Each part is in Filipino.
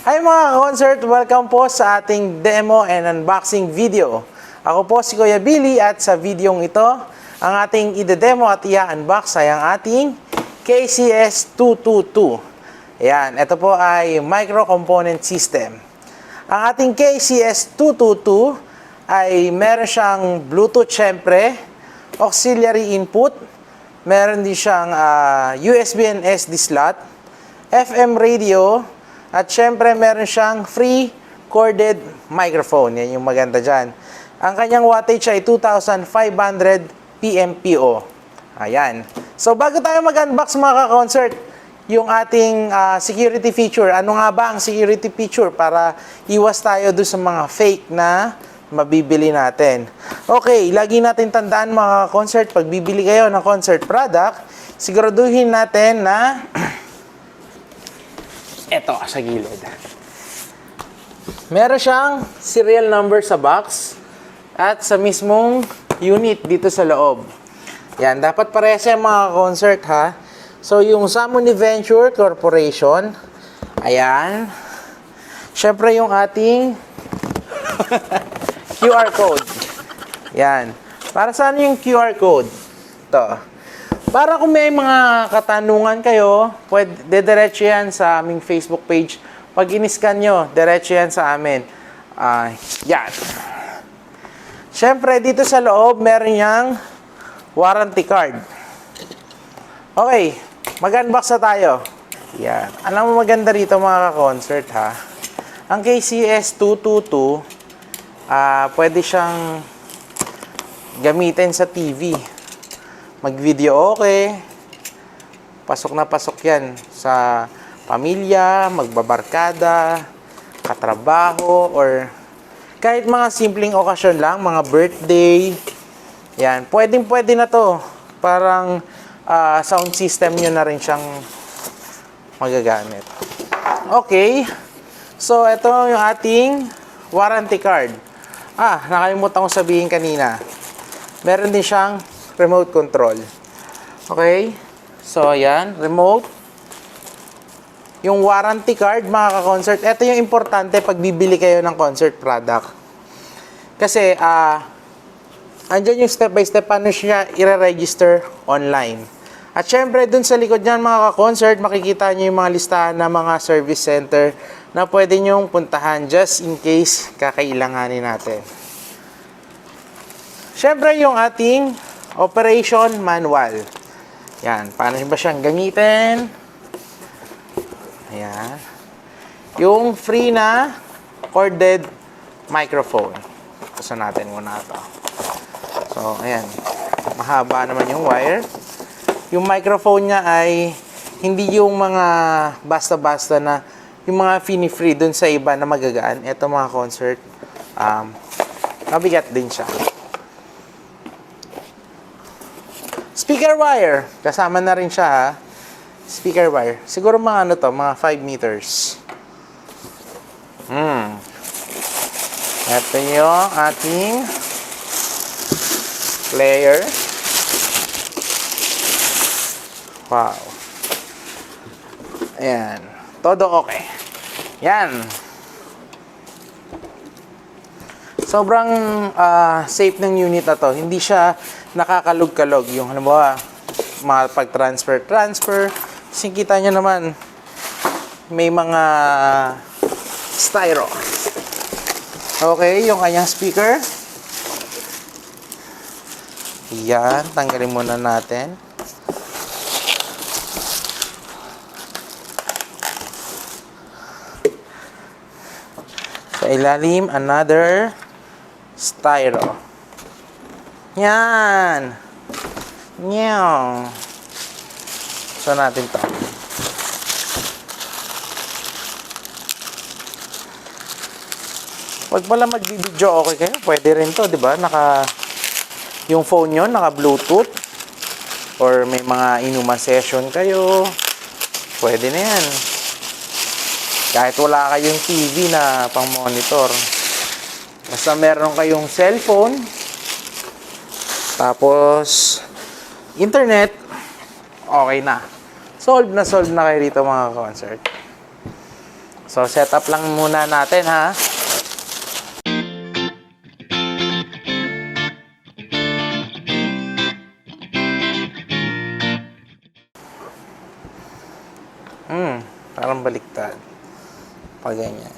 Hi mga concert, welcome po sa ating demo and unboxing video. Ako po si Kuya Billy at sa videong ito, ang ating ide-demo at i-unbox ay ang ating KCS222. Ayan, ito po ay micro component system. Ang ating KCS222 ay meron siyang Bluetooth syempre, auxiliary input, meron din siyang USB and SD slot, FM radio, at syempre meron siyang free corded microphone. Yan yung maganda dyan. Ang kanyang wattage ay 2,500 PMPO. Ayan. So bago tayo mag-unbox mga ka-concert, yung ating security feature. Ano nga ba ang security feature para iwas tayo doon sa mga fake na mabibili natin? Okay, lagi natin tandaan mga ka-concert, pag bibili kayo ng concert product, siguraduhin natin na eto sa gilid. Meron siyang serial number sa box at sa mismong unit dito sa loob. Yan, dapat parehas yung mga concert ha. So, yung Samuni Venture Corporation, ayan. Syempre yung ating QR code. Yan. Para saan yung QR code? Ito. Para kung may mga katanungan kayo, pwede diretso yan sa aming Facebook page. Pag in-scan nyo, diretso yan sa amin. Yan. Siyempre, dito sa loob, meron niyang warranty card. Okay, mag-unbox na tayo. Yan. Alam mo maganda rito mga ka-concert ha. Ang KCS222, pwede siyang gamitin sa TV. Mag-video okay. Pasok na pasok yan sa pamilya, magbabarkada, katrabaho, or kahit mga simpleng okasyon lang, mga birthday. Yan, pwedeng-pwede na to. Parang sound system nyo na rin siyang magagamit. Okay. So, ito yung ating warranty card. Nakalimutan ko sabihin kanina. Meron din siyang remote control. Okay? So, ayan. Remote. Yung warranty card, mga ka-concert, ito yung importante pag bibili kayo ng concert product. Kasi, andyan yung step-by-step paano siya i-register online. At syempre, dun sa likod niyan, mga ka-concert, makikita nyo yung mga listahan ng mga service center na pwede nyong puntahan just in case kakailanganin natin. Syempre, yung ating operation manual. Yan. Paano ba siyang gamitin? Ayan. Yung free na corded microphone. Puso natin muna ito. So, ayan. Mahaba naman yung wire. Yung microphone niya ay hindi yung mga basta-basta na yung mga fini-free dun sa iba na magagaan. Ito mga concert, mabigat din siya. Speaker wire. Kasama na rin siya ha. Speaker wire. Siguro mga ano to, mga 5 meters. Ito yung ating player. Wow. Ayan. Todo okay. Yan. Sobrang safe ng unit na to. Hindi siya nakakalog-kalog. Yung halimbawa, pag-transfer. Kasi kita nyo naman, may mga styro. Okay, yung kanyang speaker. Yan, tanggalin muna natin. Sa ilalim, another styro. Yan. Nyaw. So natin to. Pag pala mag-video okay kayo, pwede rin to, di ba? Yung phone nyo, naka Bluetooth. Or may mga inuman session kayo. Pwede na yan. Kahit wala kayong TV na pang monitor. Basta meron kayong cellphone. Tapos, internet. Okay na. Solve na kayo dito mga concert. So, setup lang muna natin, ha. Parang baliktad. Pag ganyan.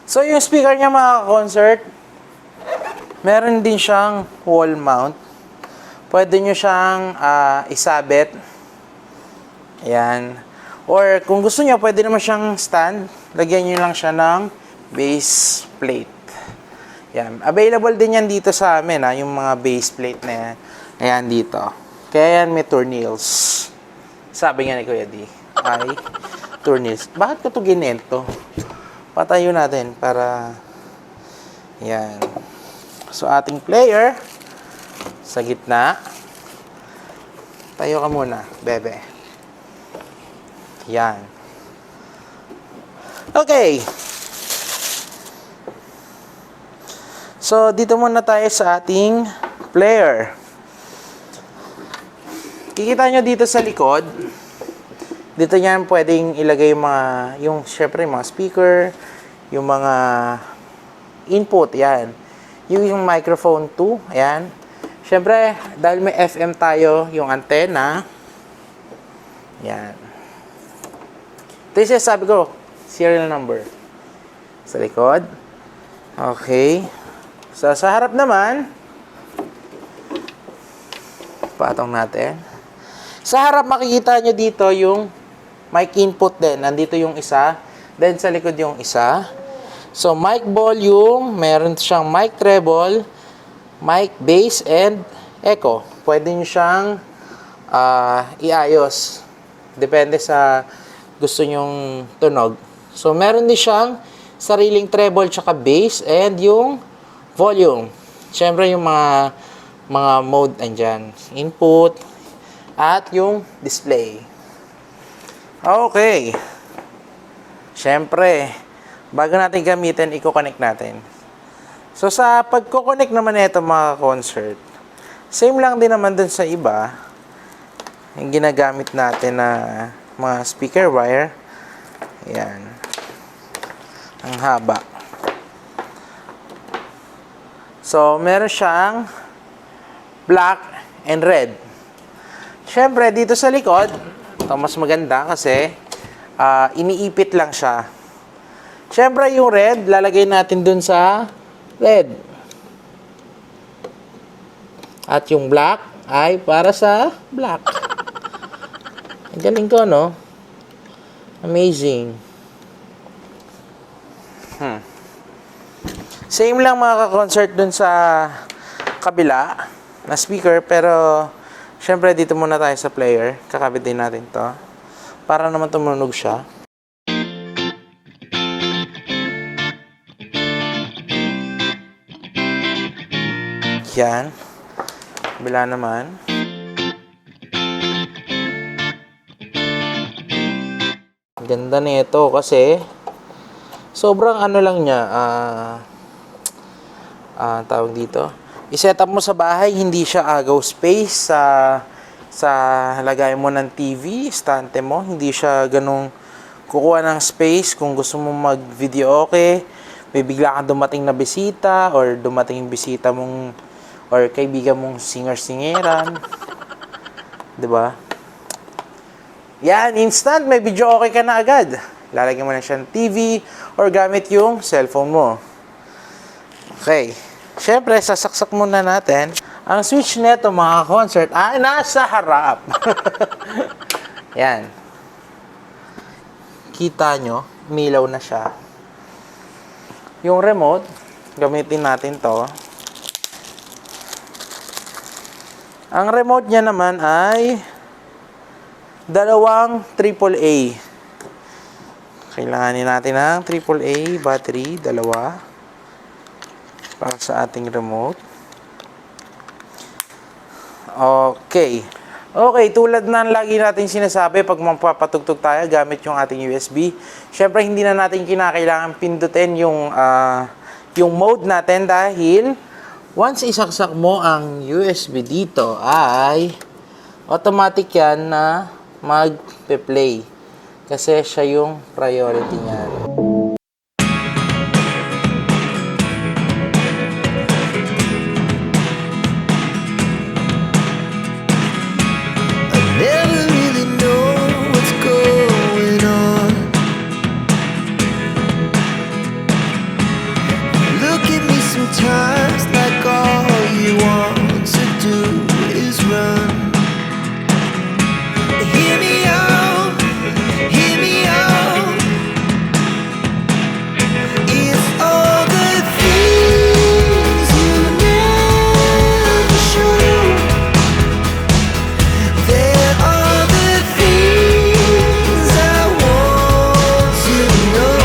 So, yung speaker niya mga concert, meron din siyang wall mount. Pwede nyo siyang isabit. Ayan. Or, kung gusto nyo, pwede naman siyang stand. Lagyan nyo lang siya ng base plate. Ayan. Available din yan dito sa amin, ha, yung mga base plate na yan. Ayan, dito. Kaya yan may tournails. Sabi nga ni Kuya D, ay tournails. Bakit ko ito ginento? Patayo natin para yan. So, ating player sa gitna. Tayo ka muna, bebe. Yan. Okay. So, dito muna tayo sa ating player. Kikita nyo dito sa likod, dito niyan pwedeng ilagay yung syempre yung mga speaker, yung mga input, yan. Yung microphone 2, ayan. Syempre, dahil may FM tayo, yung antenna, yan. Ito yung sabi ko, serial number. Sa likod. Okay. So, sa harap naman, patong natin. Sa harap, makikita nyo dito yung mic input din. Nandito yung isa. Then, sa likod yung isa. So, mic volume. Meron siyang mic treble, mic bass, and echo. Pwede nyo siyang iayos. Depende sa gusto nyong tunog. So, meron din siyang sariling treble tsaka bass and yung volume. Siyempre, yung mga mode andyan. Input at yung display. Okay. Siyempre, bago natin gamitin, i-connect natin. So, sa pagko-connect naman ito mga concert, same lang din naman dun sa iba. Yung ginagamit natin na mga speaker wire. Ayan. Ang haba. So, meron siyang black and red. Siyempre, dito sa likod, ito mas maganda kasi iniipit lang siya. Siyempre, yung red, lalagay natin dun sa red. At yung black ay para sa black. Ang galing ko, no? Amazing. Same lang mga ka-concert dun sa kabila na speaker, pero syempre dito muna tayo sa player. Kakabit din natin to para naman tumunog siya. Yan. Kabila naman. Ganda nito kasi sobrang ano lang niya, tawag dito. I-set up mo sa bahay, hindi siya agaw space sa lagay mo ng TV, stante mo, hindi siya ganung kukuha ng space kung gusto mo mag-video okay. May bigla kang dumating na bisita or dumating yung bisita mong or kaibigan mong singer-singeran. 'Di ba? Yan, instant may video okay ka na agad. Lalagyan mo na siya ng TV or gamit yung cellphone mo. Okay. Siyempre, sasaksak muna natin. Ang switch neto mga concert ay nasa harap. Yan. Kita nyo, milaw na siya. Yung remote, gamitin natin to. Ang remote niya naman ay dalawang AAA. Kailanganin natin ng AAA battery, dalawa. Para sa ating remote. Okay. Okay, tulad na lagi natin sinasabi, pag magpapatugtog tayo gamit yung ating USB, syempre hindi na natin kinakailangan pindutin yung mode natin dahil once isaksak mo ang USB dito ay automatic yan na mag-play. Kasi siya yung priority niyan. Never really know what's going on. Look at me sometimes like all you want to do is run. Hear me out, hear me out. It's all the things you never show. There are the things I want to know.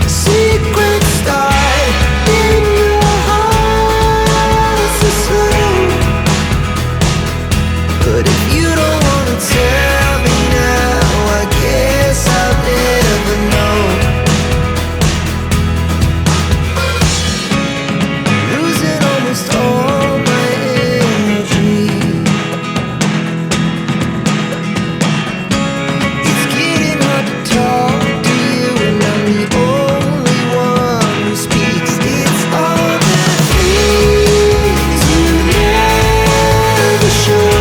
Secret start in your heart so slow. But if you don't wanna tell me now, I guess I'll never know. Losing almost all my energy. It's getting hard to talk to you, and I'm the only one who speaks. It's all the things you never show.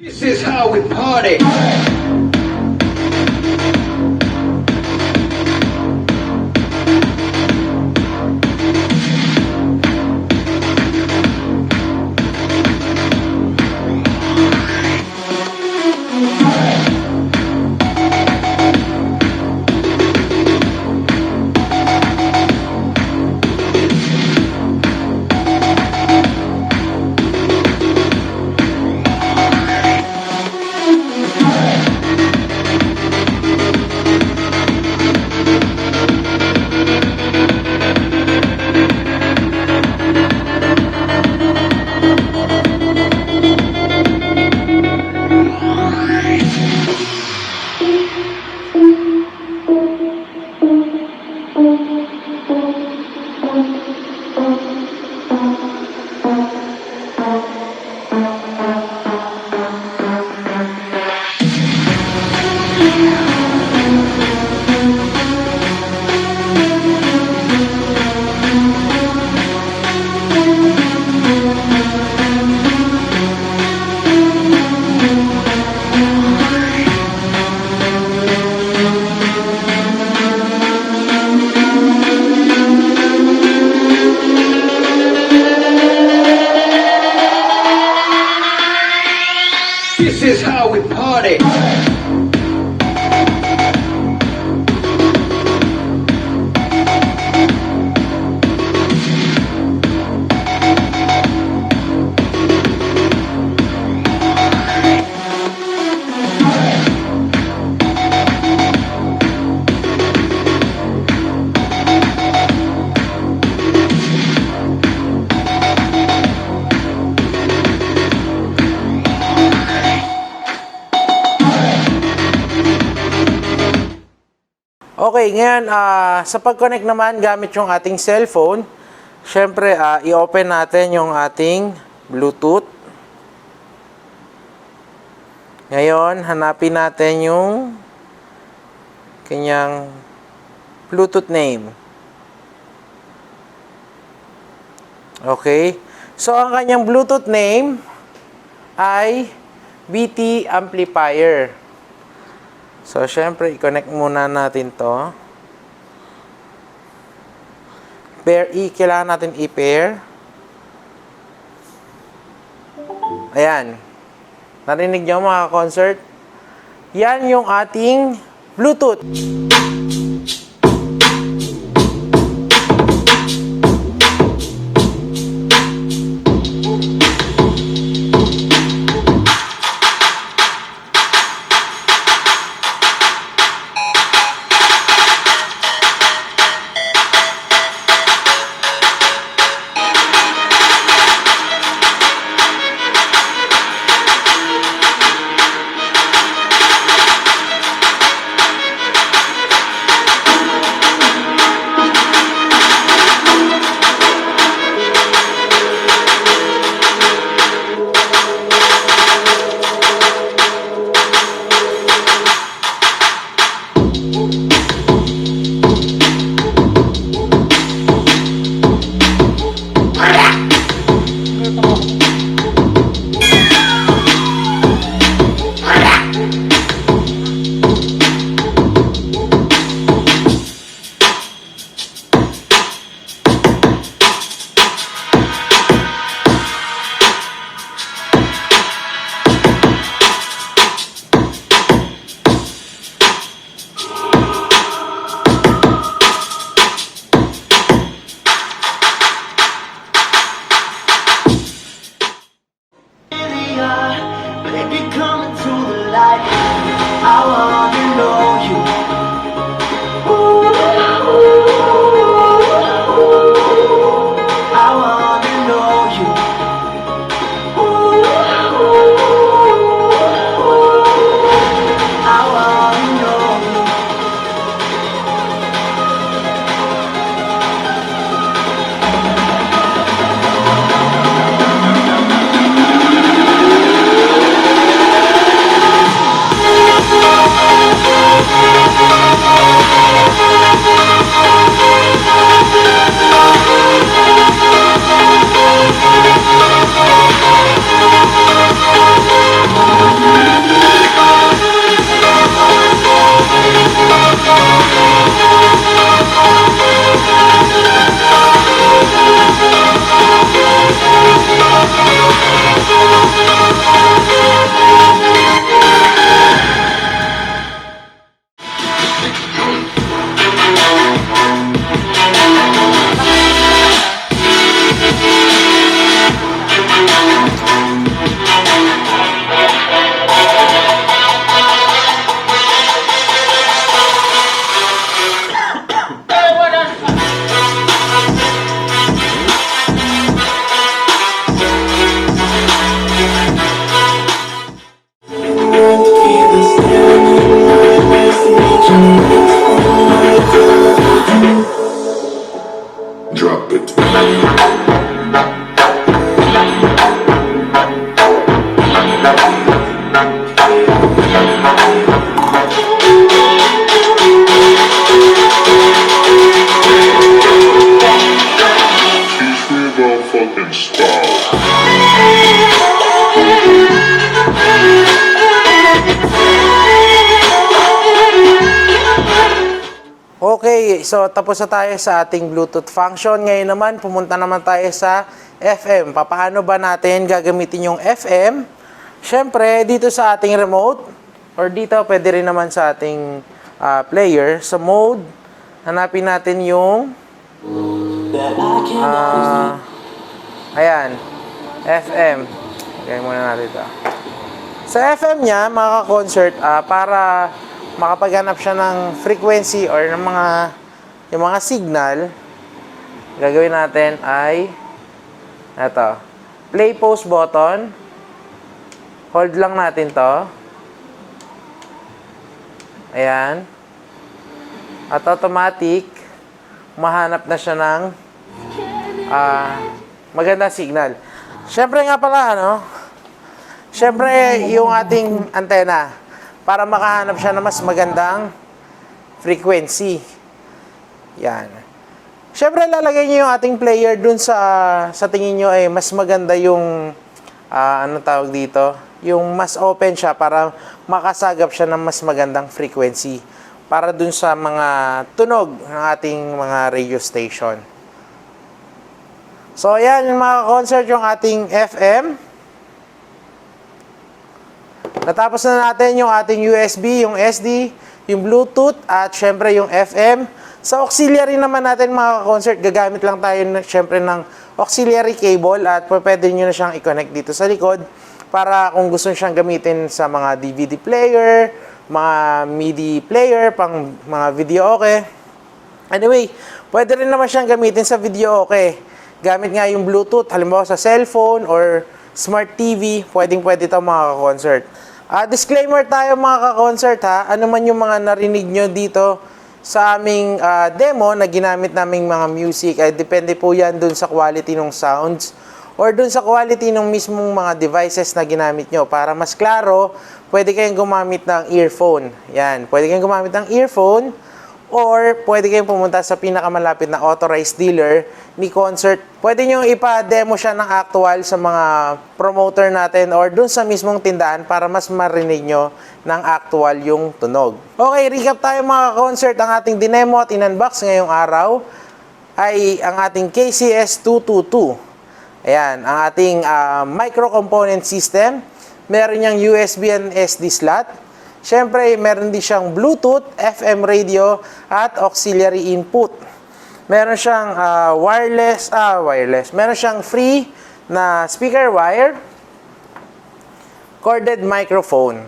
This is how we party. This is how we party. Okay, ngayon sa pag-connect naman gamit yung ating cellphone, Siyempre, i-open natin yung ating Bluetooth. Ngayon, hanapin natin yung kanyang Bluetooth name. Okay. So, ang kanyang Bluetooth name ay BT Amplifier. So, syempre, i-connect muna natin to. Kailangan natin i-pair. Ayan. Narinig nyo mga concert? Yan yung ating Bluetooth. Baby, come into the light. I wanna know you. I wanna know you. I wanna know you. Drop it. Teach me about fucking style. Okay, so tapos na tayo sa ating Bluetooth function. Ngayon naman, pumunta naman tayo sa FM. Paano ba natin gagamitin yung FM? Siyempre, dito sa ating remote, or dito, pwede rin naman sa ating player. Sa mode, hanapin natin yung ayan, FM. Gawin muna natin ito. Sa FM niya, mga ka-concert, para makapaghanap siya ng frequency or ng yung mga signal, gagawin natin ay ito, play pause button, hold lang natin to, ayan, at automatic mahanap na siya ng maganda signal. Syempre nga pala, syempre yung ating antena, para makahanap siya ng mas magandang frequency. Yan. Syempre, lalagay niyo yung ating player dun sa tingin nyo ay mas maganda yung, ano tawag dito? Yung mas open siya para makasagap siya ng mas magandang frequency para dun sa mga tunog ng ating mga radio station. So, ayan yung mga concert yung ating FM. Natapos na natin yung ating USB, yung SD, yung Bluetooth, at syempre yung FM. Sa auxiliary naman natin mga concert, gagamit lang tayo syempre ng auxiliary cable at pwede nyo na siyang i-connect dito sa likod para kung gusto siyang gamitin sa mga DVD player, mga MIDI player, pang mga video okay. Anyway, pwede rin naman siyang gamitin sa video okay. Gamit nga yung Bluetooth, halimbawa sa cellphone or Smart TV, pwede ito mga ka-concert. Disclaimer tayo mga ka-concert ha, ano man yung mga narinig nyo dito sa aming demo na ginamit naming mga music, ay depende po yan dun sa quality ng sounds or dun sa quality ng mismong mga devices na ginamit nyo. Para mas klaro, pwede kayong gumamit ng earphone. Yan, pwede kayong gumamit ng earphone or pwede kayong pumunta sa pinakamalapit na authorized dealer ni Concert. Pwede nyo ipa-demo siya ng actual sa mga promoter natin or dun sa mismong tindahan para mas marinig nyo ng actual yung tunog. Okay, recap tayo mga Concert. Ang ating dinemo at in-unbox ngayong araw ay ang ating KCS222. Ayan, ang ating micro component system. Meron niyang USB and SD slot. Siyempre, meron din siyang Bluetooth, FM radio, at auxiliary input. Meron siyang wireless. Meron siyang free na speaker wire, corded microphone.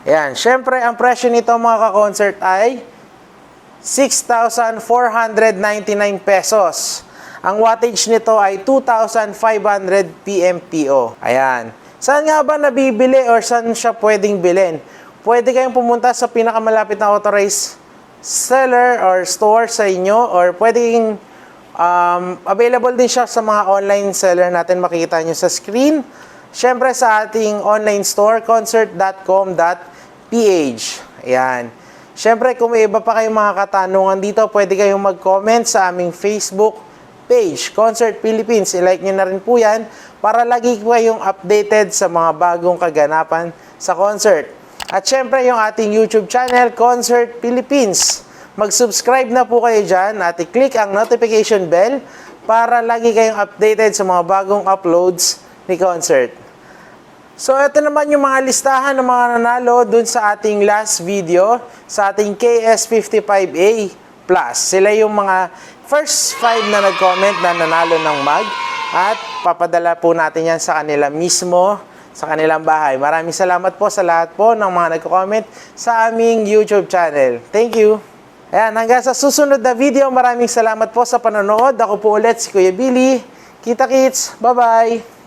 Ayan. Siyempre, ang presyo nito mga ka-concert ay 6,499 pesos. Ang wattage nito ay 2,500 PMPO. Ayan. Saan nga ba nabibili or saan siya pwedeng bilhin? Pwede kayong pumunta sa pinakamalapit na authorized seller or store sa inyo, or pwedeng available din siya sa mga online seller natin, makikita nyo sa screen. Siyempre sa ating online store, concert.com.ph. Ayan. Siyempre kung may iba pa kayong mga katanungan dito, pwede kayong mag-comment sa aming Facebook page, Concert Philippines. I-like nyo na rin po yan para lagi kayong updated sa mga bagong kaganapan sa concert. At syempre yung ating YouTube channel, Concert Philippines. Mag-subscribe na po kayo dyan at i-click ang notification bell para lagi kayong updated sa mga bagong uploads ni Concert. So ito naman yung mga listahan ng mga nanalo dun sa ating last video sa ating KS55A Plus. Sila yung mga first 5 na nag-comment na nanalo ng mug at papadala po natin yan sa kanila mismo sa kanilang bahay. Maraming salamat po sa lahat po ng mga nagko-comment sa aming YouTube channel. Thank you! Ayan, hanggang sa susunod na video, maraming salamat po sa panonood. Ako po ulit si Kuya Billy. Kita-kits! Bye-bye!